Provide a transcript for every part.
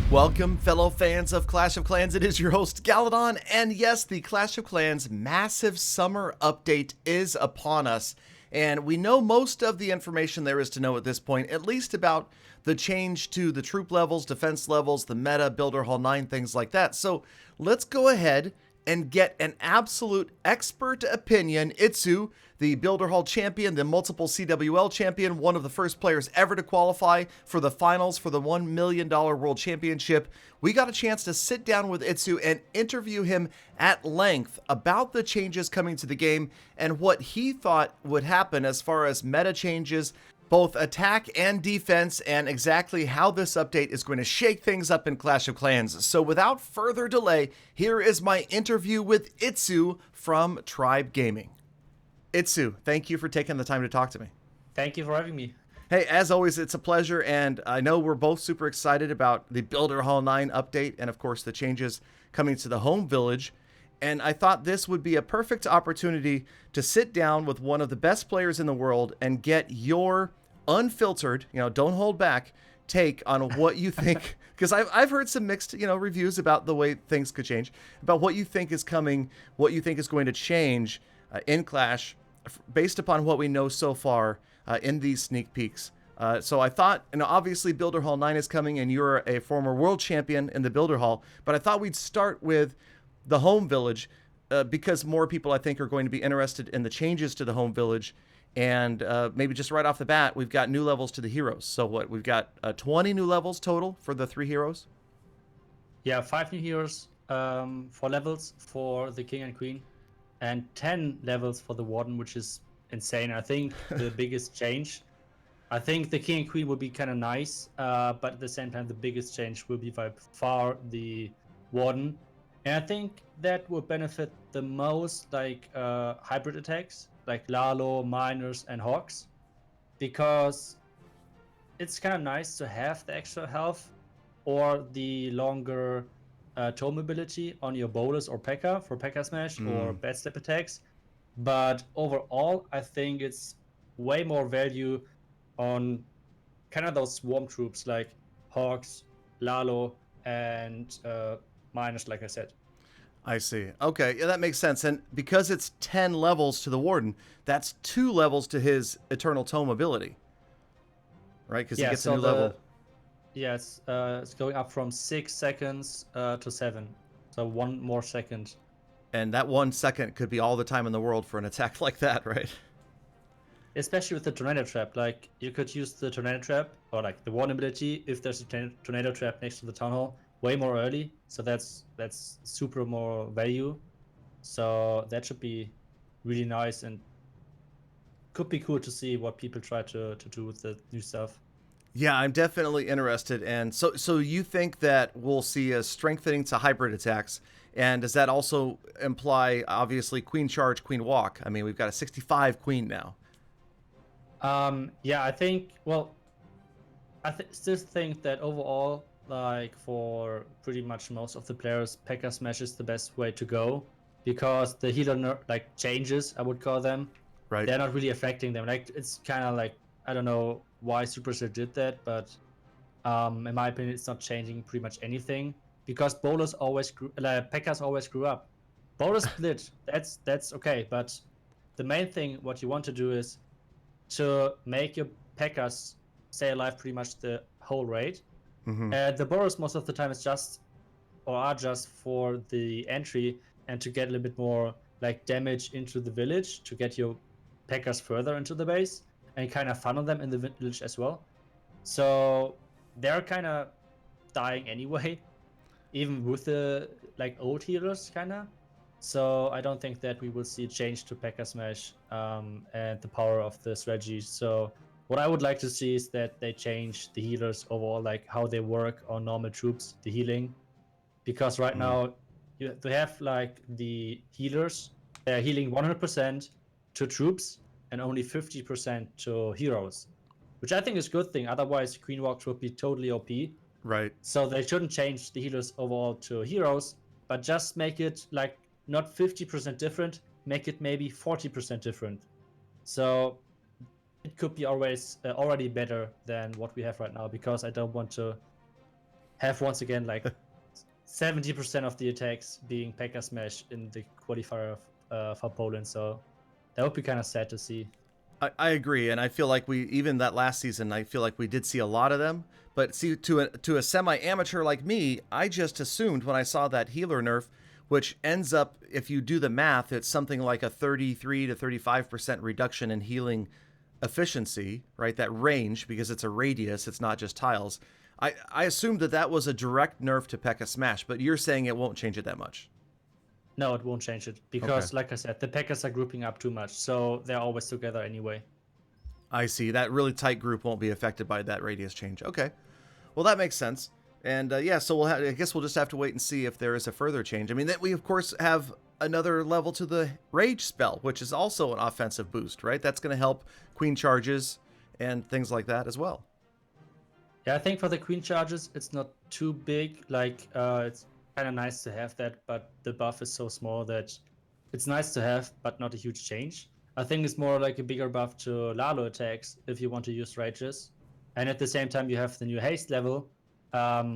Welcome, fellow fans of Clash of Clans. It is your host, Galadon, and yes, the Clash of Clans massive summer update is upon us. And we know most of the information there is to know at this point, at least about the change to the troop levels, defense levels, the meta, Builder Hall 9, things like that. So let's go ahead and get an absolute expert opinion. Itsu, the Builder Hall champion, the multiple CWL champion, one of the first players ever to qualify for the finals for the $1 million World Championship. We got a chance to sit down with Itsu and interview him at length about the changes coming to the game and what he thought would happen as far as meta changes, both attack and defense, and exactly how this update is going to shake things up in Clash of Clans. So without further delay, here is my interview with Itsu from Tribe Gaming. Itsu, thank you for taking the time to talk to me. Thank you for having me. Hey, as always, it's a pleasure, and I know we're both super excited about the Builder Hall 9 update and, of course, the changes coming to the home village. And I thought this would be a perfect opportunity to sit down with one of the best players in the world and get your unfiltered, don't hold back, take on what you think. Because I've heard some mixed, reviews about the way things could change, about what you think is coming, what you think is going to change in Clash based upon what we know so far in these sneak peeks. So I thought, obviously Builder Hall 9 is coming and you're a former world champion in the Builder Hall, but I thought we'd start with the home village because more people, I think, are going to be interested in the changes to the home village. And maybe just right off the bat, we've got new levels to the heroes. So what, we've got 20 new levels total for the 3 heroes? Yeah, 5 new heroes, 4 levels for the king and queen, and 10 levels for the warden, which is insane. I think the biggest change. I think the king and queen would be kind of nice, but at the same time, the biggest change will be by far the warden. And I think that will benefit the most like hybrid attacks, like Lalo, Miners, and Hawks, because it's kind of nice to have the extra health or the longer toe mobility on your bowlers or P.E.K.K.A for P.E.K.K.A smash or bad step attacks. But overall, I think it's way more value on kind of those swarm troops like Hawks, Lalo, and Miners, like I said. I see. Okay, yeah, that makes sense. And because it's 10 levels to the Warden, that's 2 levels to his Eternal Tome ability, right? Because he gets a new level. Yeah, it's going up from 6 seconds to 7. So 1 more second. And that 1 second could be all the time in the world for an attack like that, right? Especially with the Tornado Trap. Like, you could use the Tornado Trap, or like the Warden ability, if there's a Tornado Trap next to the Town Hall, way more early. So that's super more value. So that should be really nice and could be cool to see what people try to do with the new stuff. Yeah, I'm definitely interested. And so you think that we'll see a strengthening to hybrid attacks, and does that also imply, obviously, Queen Charge, Queen Walk? I mean, we've got a 65 Queen now. Yeah, I think, well, still think that overall, like for pretty much most of the players, P.E.K.K.A smash is the best way to go, because the healer like changes, I would call them. Right. They're not really affecting them. Like, it's kind of like, I don't know why Supercell did that, but in my opinion, it's not changing pretty much anything, because bowlers always grew, P.E.K.K.As always grew up. Bowlers split, that's okay, but the main thing what you want to do is to make your P.E.K.K.As stay alive pretty much the whole raid. The bowlers most of the time is just, or are just for the entry and to get a little bit more like damage into the village, to get your P.E.K.K.As further into the base and kind of funnel them in the village as well. So they're kind of dying anyway, even with the like old healers kind of. So I don't think that we will see a change to P.E.K.K.A smash and the power of the strategy. So what I would like to see is that they change the healers overall, like how they work on normal troops, the healing. Because right now, they have like the healers, they're healing 100% to troops and only 50% to heroes, which I think is a good thing. Otherwise, Queen Walks would be totally OP. Right. So they shouldn't change the healers overall to heroes, but just make it like not 50% different, make it maybe 40% different. So it could be always already better than what we have right now, because I don't want to have once again like 70% of the attacks being P.E.K.K.A smash in the qualifier for Poland. So that would be kind of sad to see. I agree, and I feel like even that last season, I feel like we did see a lot of them. But see, to a semi-amateur like me, I just assumed when I saw that healer nerf, which ends up, if you do the math, it's something like a 33 to 35% reduction in healing efficiency, right? That range, because it's a radius, it's not just tiles. I assumed that was a direct nerf to P.E.K.K.A Smash, but you're saying it won't change it that much. No, it won't change it because, like I said, the Packers are grouping up too much, so they're always together anyway. I see. That really tight group won't be affected by that radius change. Okay. Well, that makes sense. And yeah, so I guess we'll just have to wait and see if there is a further change. I mean, we of course have another level to the Rage spell, which is also an offensive boost, right? That's going to help Queen charges and things like that as well. Yeah, I think for the Queen charges, it's not too big. Like, it's kind of nice to have that, but the buff is so small that it's nice to have, but not a huge change. I think it's more like a bigger buff to Lalo attacks if you want to use Rages. And at the same time, you have the new haste level,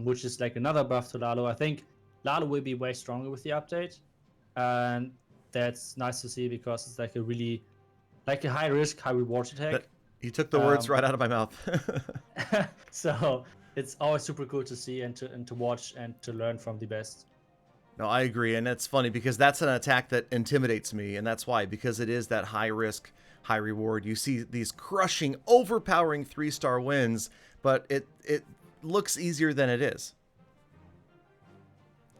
which is like another buff to Lalo. I think Lalo will be way stronger with the update. And that's nice to see because it's like a really, like a high risk, high reward attack. You took the words right out of my mouth. So it's always super cool to see and to watch and to learn from the best. No, I agree, and it's funny because that's an attack that intimidates me, and that's why, because it is that high risk, high reward. You see these crushing, overpowering 3-star wins, but it looks easier than it is.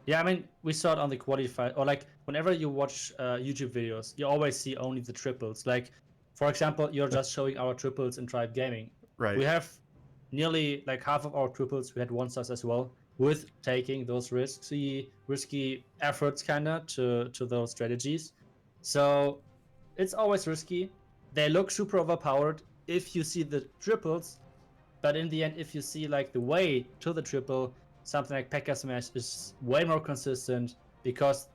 Yeah, I mean, we saw it on the qualifier, or like whenever you watch YouTube videos, you always see only the triples. Like, for example, you're just showing our triples in Tribe Gaming. Right. We have nearly like half of our triples. We had 1-stars as well, with taking those risky efforts kind of to those strategies. So it's always risky. They look super overpowered if you see the triples, but in the end, if you see like the way to the triple, something like P.E.K.K.A Smash is way more consistent because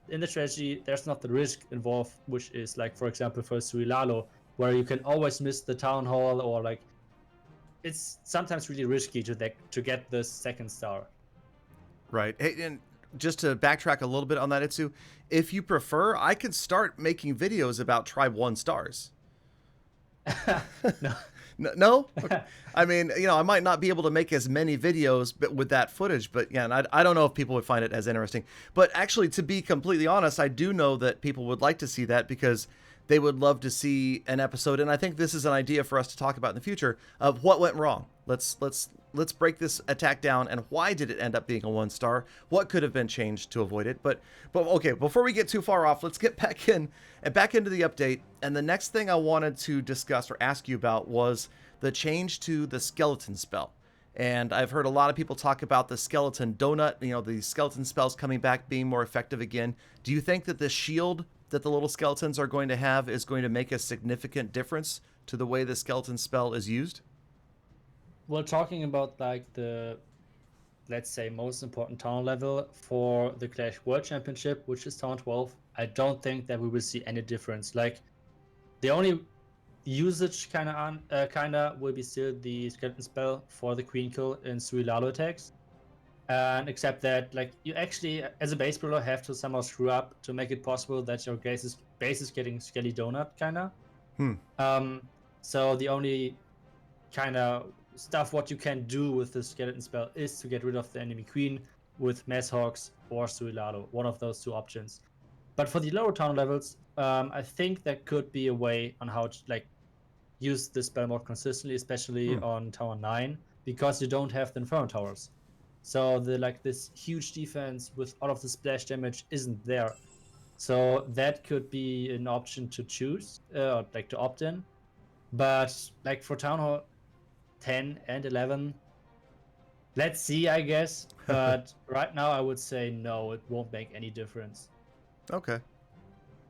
in the strategy there's not the risk involved, which is like, for example, for Suilalo, where you can always miss the town hall, or like it's sometimes really risky to get the 2nd star. Right. Hey, and just to backtrack a little bit on that, Itsu, if you prefer, I could start making videos about Tribe 1 stars. No. No? Okay. I mean, I might not be able to make as many videos with that footage, but yeah, and I don't know if people would find it as interesting. But actually, to be completely honest, I do know that people would like to see that because they would love to see an episode, and I think this is an idea for us to talk about in the future of what went wrong. Let's break this attack down, and why did it end up being a 1-star? What could have been changed to avoid it? But okay, before we get too far off, let's get back into the update. And the next thing I wanted to discuss or ask you about was the change to the skeleton spell. And I've heard a lot of people talk about the skeleton donut, the skeleton spells coming back, being more effective again. Do you think that the shield that the little skeletons are going to have is going to make a significant difference to the way the skeleton spell is used? Well, talking about like the, let's say, most important town level for the Clash World Championship, which is Town 12, I don't think that we will see any difference. Like, the only usage kind of will be still the skeleton spell for the Queen kill in Suilalo attacks. And except that, like, you actually, as a base brawler, have to somehow screw up to make it possible that your base is getting Skelly Donut, kind of. So the only kind of stuff what you can do with the skeleton spell is to get rid of the enemy queen with Mass Hawks or Suilado, one of those two options. But for the lower town levels, I think there could be a way on how to like use the spell more consistently, especially on Tower 9, because you don't have the Inferno Towers. So this huge defense with all of the splash damage isn't there. So that could be an option to choose, or like to opt in. But like for Town Hall 10 and 11, let's see, I guess. But right now I would say no, it won't make any difference. Okay.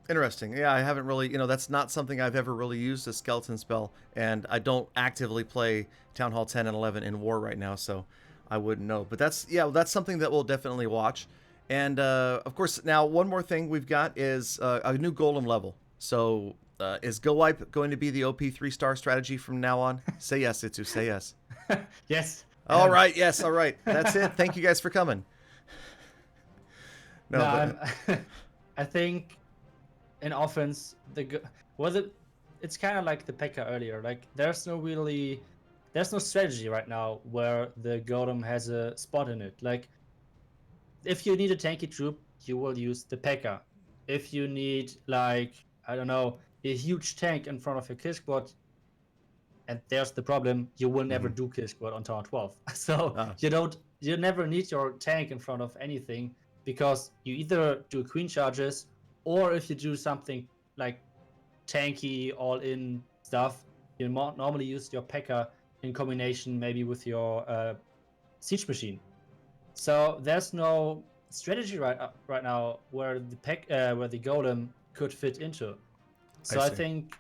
Interesting. Yeah, I haven't really, that's not something I've ever really used, a skeleton spell, and I don't actively play Town Hall 10 and 11 in War right now, so I wouldn't know. But that's something that we'll definitely watch. And of course, now one more thing we've got is a new Golem level. So is Go Wipe going to be the OP 3-star strategy from now on? Say yes, Itsu, say yes. Yes. All right. Yes. All right. That's it. Thank you guys for coming. No, but I think in offense, it's kind of like the P.E.K.K.A earlier. Like there's no strategy right now where the Golem has a spot in it. Like if you need a tanky troop, you will use the P.E.K.K.A. If you need like I don't know a huge tank in front of your kill squad, and there's the problem, you will never do kill squad on turn 12. So you never need your tank in front of anything because you either do queen charges or if you do something like tanky all-in stuff, you normally use your P.E.K.K.A in combination maybe with your siege machine. So there's no strategy right now where the Golem could fit into. So I think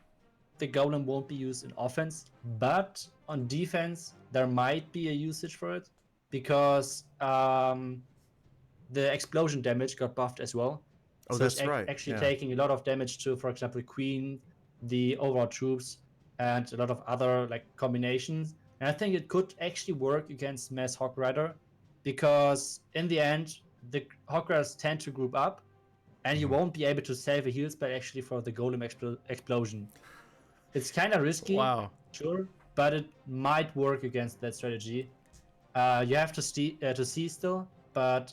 the Golem won't be used in offense, but on defense there might be a usage for it because the explosion damage got buffed as well. Oh, so that's it's right. actually taking a lot of damage to, for example, Queen, the overall troops, and a lot of other like combinations. And I think it could actually work against Mass Hawk Rider because in the end, the Hawk Riders tend to group up, and you won't be able to save a heal spell actually for the Golem explosion. It's kind of risky, Wow. sure, but it might work against that strategy. You have to see still, but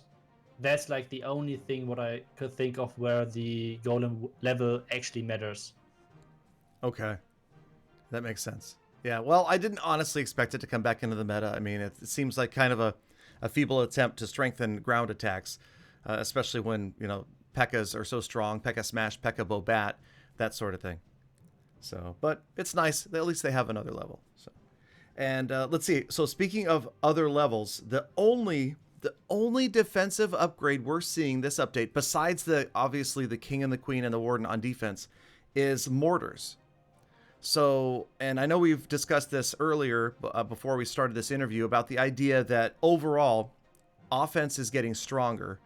that's like the only thing what I could think of where the Golem level actually matters. Okay. That makes sense. Yeah, well, I didn't honestly expect it to come back into the meta. I mean, it seems like kind of a feeble attempt to strengthen ground attacks, especially when, P.E.K.K.A.s are so strong, P.E.K.K.A Smash, P.E.K.K.A Bobat, that sort of thing. So, but it's nice. At least they have another level. So, and let's see. So speaking of other levels, the only defensive upgrade we're seeing this update, besides obviously the King and the Queen and the Warden on defense, is mortars. So, and I know we've discussed this earlier before we started this interview about the idea that overall offense is getting stronger,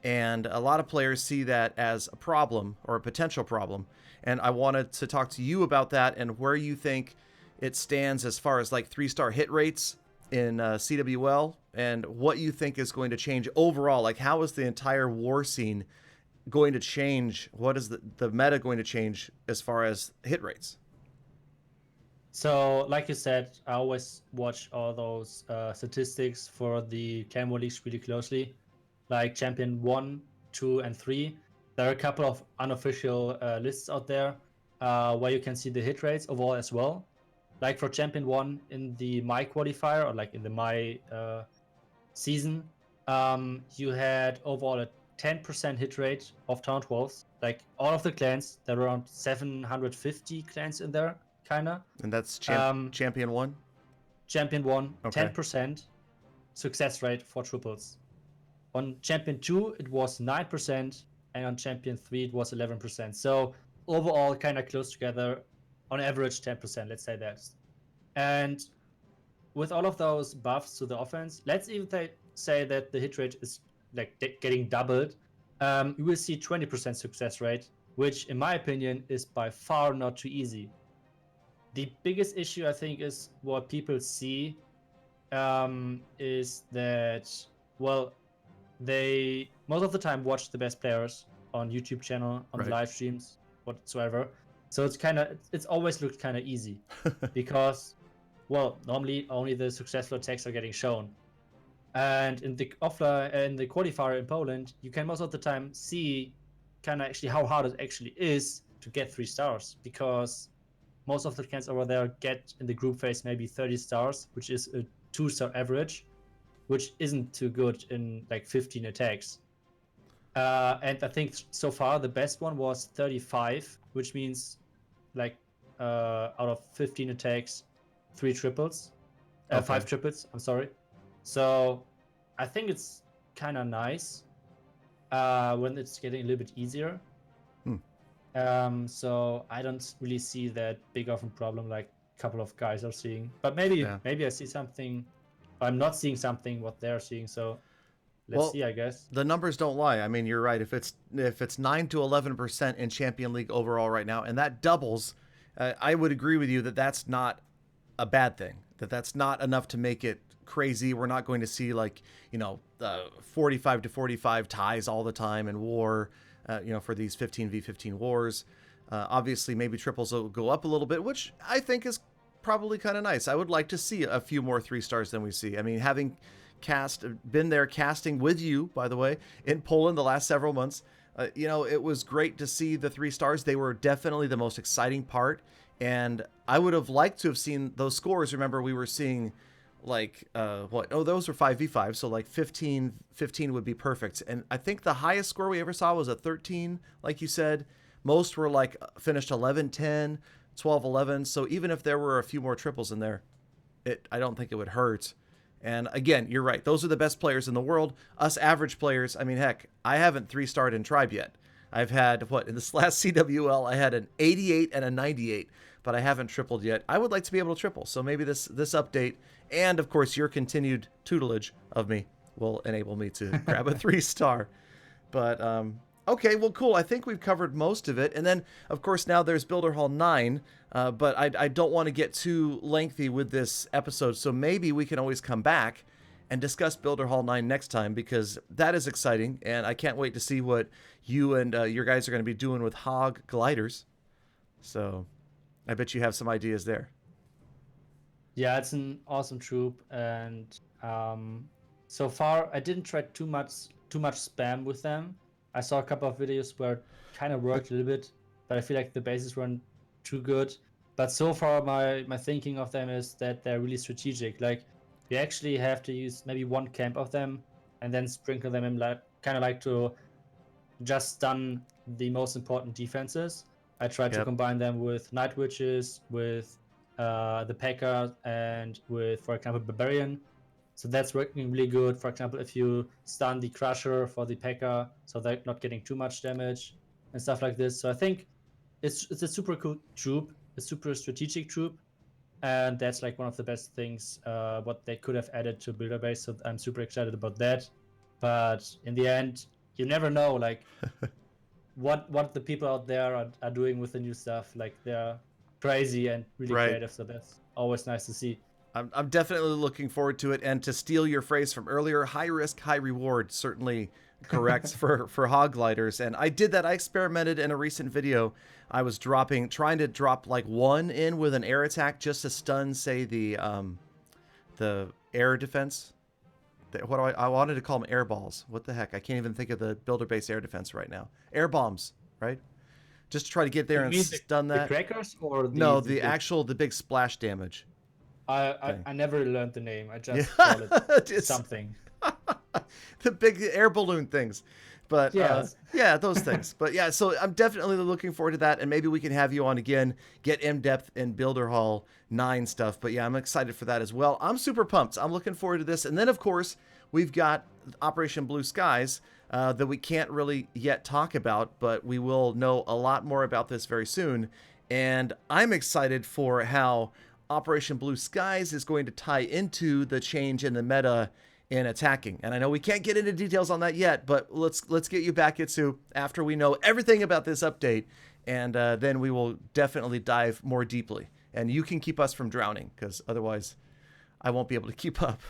and a lot of players see that as a problem or a potential problem. And I wanted to talk to you about that and where you think it stands as far as like 3-star hit rates in CWL and what you think is going to change overall. Like, how is the entire war scene going to change? What is the meta going to change as far as hit rates? So, like you said, I always watch all those statistics for the Clan War leagues really closely. Like Champion 1, 2, and 3. There are a couple of unofficial lists out there where you can see the hit rates overall as well. Like for Champion 1 in the My qualifier or like in the My season, you had overall a 10% hit rate of Town 12s. Like all of the clans, there were around 750 clans in there, kinda. And that's Champion 1? Champion 1, Okay. 10% success rate for triples. On Champion 2, it was 9%, and on Champion 3, it was 11%. So overall, kind of close together, on average 10%, let's say that. And with all of those buffs to the offense, let's even say that the hit rate is like getting doubled. You will see 20% success rate, which in my opinion is by far not too easy. The biggest issue I think is what people see is that, well, they most of the time watch the best players on YouTube channel, on live streams, whatsoever. So it's always looked kind of easy because, well, normally only the successful attacks are getting shown. And in the qualifier in Poland, you can most of the time see kind of actually how hard it actually is to get 3 stars because most of the clans over there get in the group phase maybe 30 stars, which is a 2-star average, which isn't too good in like 15 attacks. And I think so far the best one was 35, which means like out of 15 attacks, 3 triples, 5 triples, I'm sorry. So I think it's kind of nice when it's getting a little bit easier. So I don't really see that big of a problem like a couple of guys are seeing. But maybe I see something. I'm not seeing something what they're seeing. So let's see, I guess. The numbers don't lie. I mean, you're right. If it's 9 to 11% in Champion League overall right now, and that doubles, I would agree with you that that's not a bad thing. That's not enough to make it crazy. We're not going to see like, 45 to 45 ties all the time in war, for these 15v15 wars. Obviously, maybe triples will go up a little bit, which I think is probably kind of nice. I would like to see a few more 3 stars than we see. I mean, having been there casting with you, by the way, in Poland the last several months, it was great to see the 3 stars. They were definitely the most exciting part. And I would have liked to have seen those scores. Remember, we were seeing like, those were 5v5. So like 15 would be perfect. And I think the highest score we ever saw was a 13, like you said. Most were like finished 11-10, 12-11. So even if there were a few more triples in there, I don't think it would hurt. And again, you're right. Those are the best players in the world. Us average players, I mean, heck, I haven't 3-starred in Tribe yet. I've had, in this last CWL, I had an 88 and a 98, but I haven't tripled yet. I would like to be able to triple. So maybe this update, and of course your continued tutelage of me, will enable me to grab a 3-star. But, okay, well, cool. I think we've covered most of it. And then, of course, now there's Builder Hall 9, but I don't want to get too lengthy with this episode, so maybe we can always come back and discuss Builder Hall 9 next time, because that is exciting, and I can't wait to see what you and your guys are going to be doing with Hog gliders. So I bet you have some ideas there. Yeah, it's an awesome troop, and so far I didn't try too much spam with them. I saw a couple of videos where it kind of worked a little bit, but I feel like the bases weren't too good. But so far, my thinking of them is that they're really strategic. Like, you actually have to use maybe 1 camp of them, and then sprinkle them in, like kind of like to just stun the most important defenses. I tried to combine them with Night Witches, with the P.E.K.K.A, and with, for example, Barbarian. So that's working really good. For example, if you stun the Crusher for the P.E.K.K.A, so they're not getting too much damage and stuff like this. So I think it's a super cool troop, a super strategic troop, and that's like one of the best things what they could have added to Builder Base. So I'm super excited about that. But in the end, you never know like what the people out there are doing with the new stuff. Like, they're crazy and really creative. So that's always nice to see. I'm definitely looking forward to it. And to steal your phrase from earlier, high risk, high reward, certainly correct for hog gliders. And I did that. I experimented in a recent video. I was trying to drop like 1 in with an air attack just to stun, say, the air defense. I wanted to call them air balls. What the heck? I can't even think of the builder base air defense right now. Air bombs, right? Just to try to get there and stun that. The crackers or the big splash damage. I never learned the name. I just call it something. The big air balloon things. But yeah, those things. But yeah, so I'm definitely looking forward to that, and maybe we can have you on again, get in-depth in Builder Hall 9 stuff. But yeah, I'm excited for that as well. I'm super pumped. I'm looking forward to this. And then, of course, we've got Operation Blue Skies that we can't really yet talk about, but we will know a lot more about this very soon. And I'm excited for how Operation Blue Skies is going to tie into the change in the meta in attacking. And I know we can't get into details on that yet, but let's get you back, Itsu, after we know everything about this update, and then we will definitely dive more deeply. And you can keep us from drowning, because otherwise I won't be able to keep up.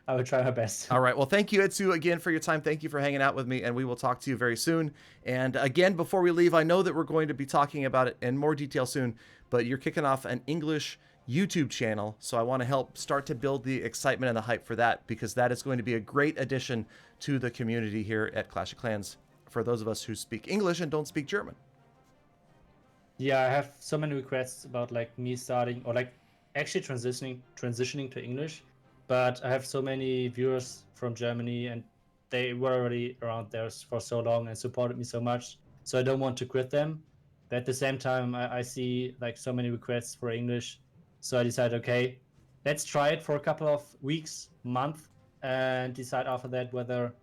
I would try my best. All right. Well, thank you, Itsu, again for your time. Thank you for hanging out with me, and we will talk to you very soon. And again, before we leave, I know that we're going to be talking about it in more detail soon, but you're kicking off an English YouTube channel, so I want to help start to build the excitement and the hype for that, because that is going to be a great addition to the community here at Clash of Clans for those of us who speak English and don't speak German. Yeah, I have so many requests about like me starting or like actually transitioning to English, but I have so many viewers from Germany and they were already around there for so long and supported me so much, so I don't want to quit them. But at the same time, I see like so many requests for English. So I decided, okay, let's try it for a couple of weeks, month, and decide after that whether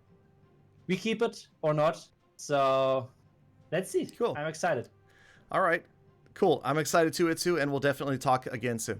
we keep it or not. So let's see. Cool. I'm excited. All right. Cool. I'm excited too, Itsu, and we'll definitely talk again soon.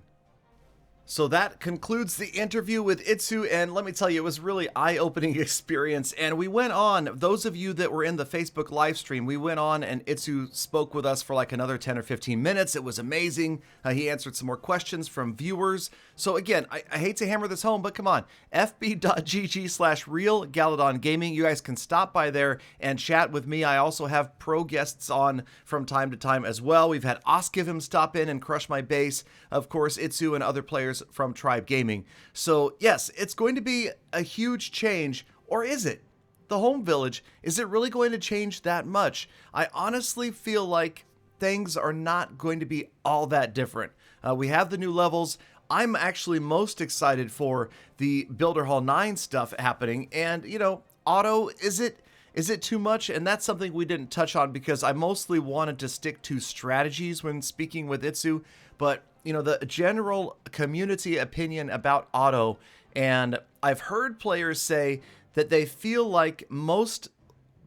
So that concludes the interview with Itsu, and let me tell you, it was really eye-opening experience. And we went on, those of you that were in the Facebook live stream, we went on and Itsu spoke with us for like another 10 or 15 minutes. It was amazing. He answered some more questions from viewers. So again, I hate to hammer this home, but come on, fb.gg/real Galadon Gaming. You guys can stop by there and chat with me. I also have pro guests on from time to time as well. We've had Oskivim stop in and crush my base. Of course, Itsu and other players from Tribe Gaming. So yes, it's going to be a huge change, or is it? The home village, is it really going to change that much? I honestly feel like things are not going to be all that different. We have the new levels. I'm actually most excited for the Builder Hall 9 stuff happening, and you know, auto, is it too much? And that's something we didn't touch on because I mostly wanted to stick to strategies when speaking with Itsu, but you know, the general community opinion about auto, and I've heard players say that they feel like most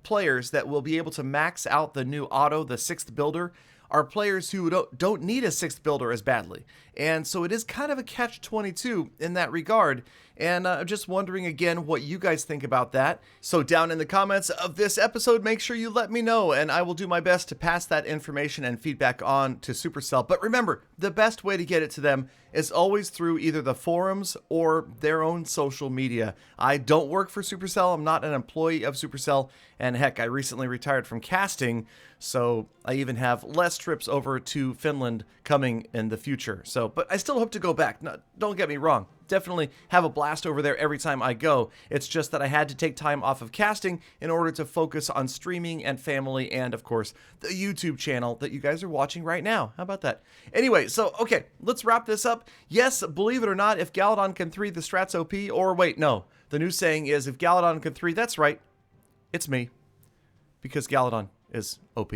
players that will be able to max out the new auto, the 6th builder, are players who don't need a 6th builder as badly. And so it is kind of a catch-22 in that regard. And I'm just wondering again what you guys think about that. So down in the comments of this episode, make sure you let me know, and I will do my best to pass that information and feedback on to Supercell. But remember, the best way to get it to them is always through either the forums or their own social media. I don't work for Supercell. I'm not an employee of Supercell. And heck, I recently retired from casting, so I even have less trips over to Finland coming in the future. So, but I still hope to go back. No, don't get me wrong. Definitely have a blast over there every time I go. It's just that I had to take time off of casting in order to focus on streaming and family and, of course, the YouTube channel that you guys are watching right now. How about that? Anyway, so, okay, let's wrap this up. Yes, believe it or not, if Galadon can 3, the strat's OP. Or wait, no. The new saying is, if Galadon can 3, that's right. It's me. Because Galadon is OP.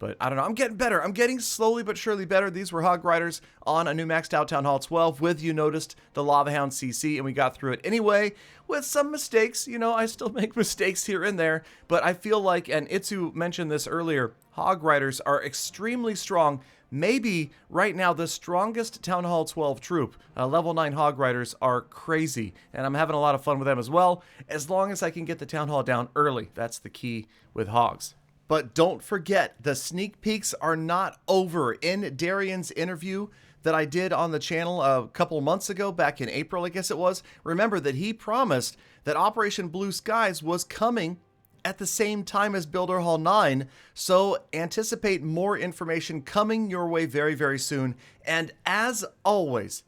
But I don't know, I'm getting better. I'm getting slowly but surely better. These were Hog Riders on a new maxed out Town Hall 12 with, you noticed, the Lava Hound CC, and we got through it anyway with some mistakes. You know, I still make mistakes here and there, but I feel like, and Itsu mentioned this earlier, Hog Riders are extremely strong. Maybe right now the strongest Town Hall 12 troop. Level 9 Hog Riders are crazy, and I'm having a lot of fun with them as well, as long as I can get the Town Hall down early. That's the key with Hogs. But don't forget, the sneak peeks are not over. In Darian's interview that I did on the channel a couple months ago, back in April, I guess it was, remember that he promised that Operation Blue Skies was coming at the same time as Builder Hall 9, so anticipate more information coming your way very, very soon. And as always,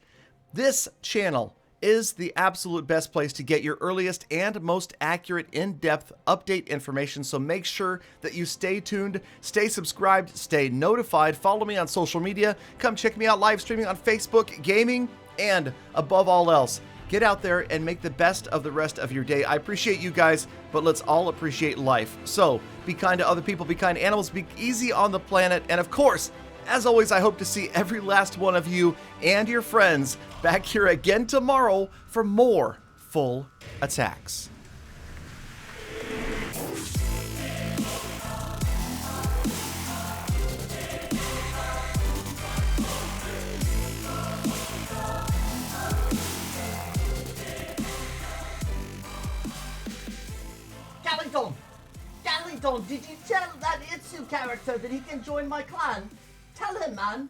this channel is the absolute best place to get your earliest and most accurate in-depth update information, so make sure that you stay tuned, stay subscribed, stay notified, follow me on social media, come check me out live streaming on Facebook, gaming, and above all else, get out there and make the best of the rest of your day. I appreciate you guys, but let's all appreciate life. So be kind to other people, be kind to animals, be easy on the planet, and of course, as always, I hope to see every last one of you and your friends back here again tomorrow for more full attacks. Galadon, did you tell that Itsu character that he can join my clan? Tell him, man.